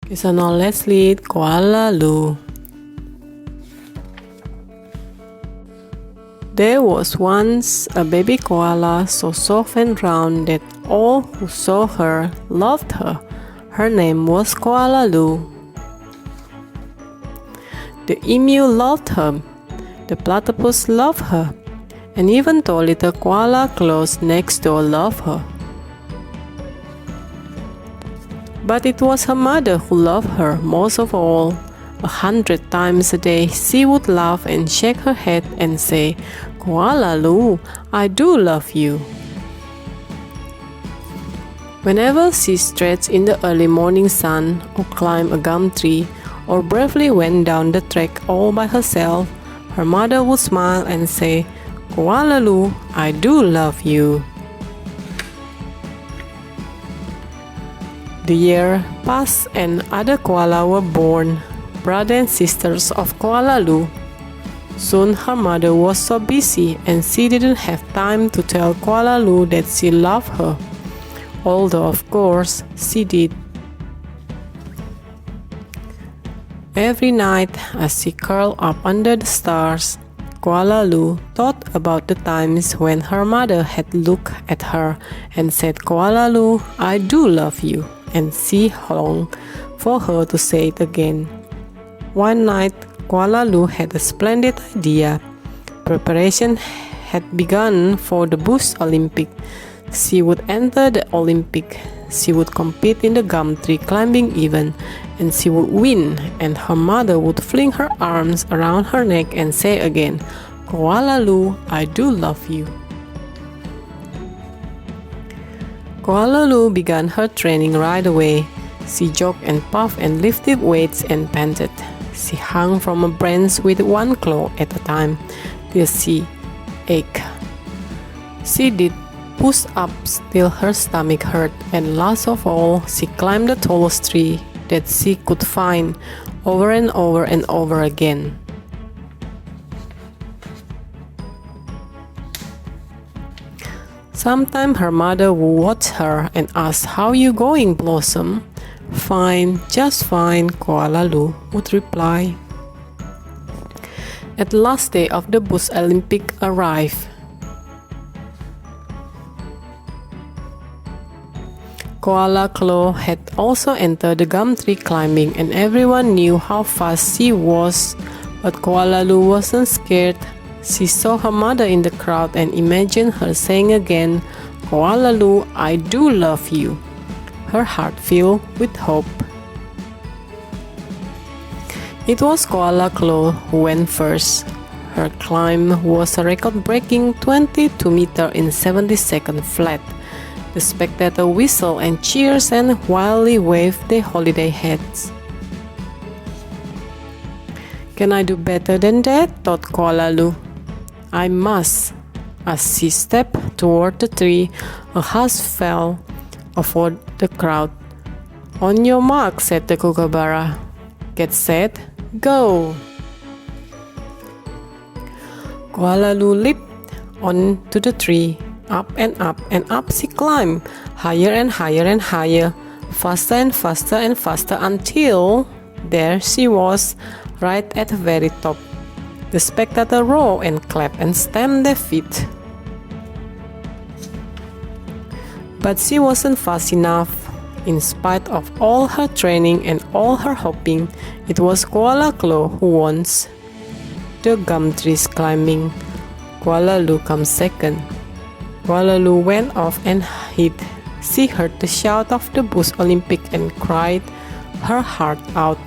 Okay, so now let's read Koala Lou. There was once a baby koala so soft and round that all who saw her loved her. Her name was Koala Lou. The emu loved her, the platypus loved her, and even the little koala close next door loved her. But it was her mother who loved her most of all. 100 times a day she would laugh and shake her head and say, "Koala Lou, I do love you." Whenever she stretched in the early morning sun, or climbed a gum tree, or bravely went down the track all by herself, her mother would smile and say, "Koala Lou, I do love you." The year passed and other koala were born, brothers and sisters of Koala Lou. Soon her mother was so busy and she didn't have time to tell Koala Lou that she loved her, although of course she did. Every night as she curled up under the stars, Koala Lou thought about the times when her mother had looked at her and said, "Koala Lou, I do love you," and she longed for her to say it again. One night, Koala Lou had a splendid idea. Preparation had begun for the Bush Olympic. She would enter the Olympic. She would compete in the gum tree climbing event, and she would win, and her mother would fling her arms around her neck and say again, "Koala Lou, I do love you." Koala Lou began her training right away. She jogged and puffed and lifted weights and panted. She hung from a branch with one claw at a time till she ached. She did push-ups till her stomach hurt, and last of all, she climbed the tallest tree that she could find over and over and over again. Sometimes her mother would watch her and ask, "How you going, Blossom?" "Fine, just fine," Koala Lou would reply. At the last day of the Bush Olympic arrived. Koala Lou had also entered the gum tree climbing, and everyone knew how fast she was. But Koala Lou wasn't scared. She saw her mother in the crowd and imagined her saying again, "Koala Lou, I do love you." Her heart filled with hope. It was Koala Lou who went first. Her climb was a record-breaking 22 meters in 70 seconds flat. The spectators whistled and cheered and wildly waved their holiday hats. "Can I do better than that?" thought Koala Lou. "I must." As she stepped toward the tree, a hush fell over the crowd. "On your mark," said the kookaburra. "Get set, go!" Koala Lou leaped onto the tree. Up and up she climbed, higher and higher and higher, faster and faster and faster, until there she was, right at the very top. The spectators roared and clapped and stamped their feet. But she wasn't fast enough. In spite of all her training and all her hoping, it was Koala Lou who won the gum trees climbing. Koala Lou comes second. Koala Lou went off and hid. She heard the shout of the Bush Olympic and cried her heart out.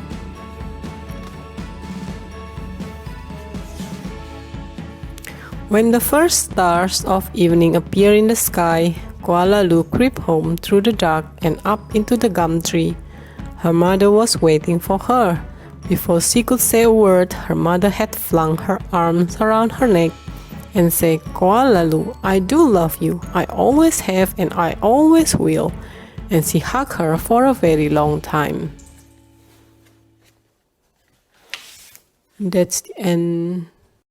When the first stars of evening appeared in the sky, Koala Lou crept home through the dark and up into the gum tree. Her mother was waiting for her. Before she could say a word, her mother had flung her arms around her neck and said, "Koala Lou, I do love you. I always have and I always will." And she hugged her for a very long time. That's the end.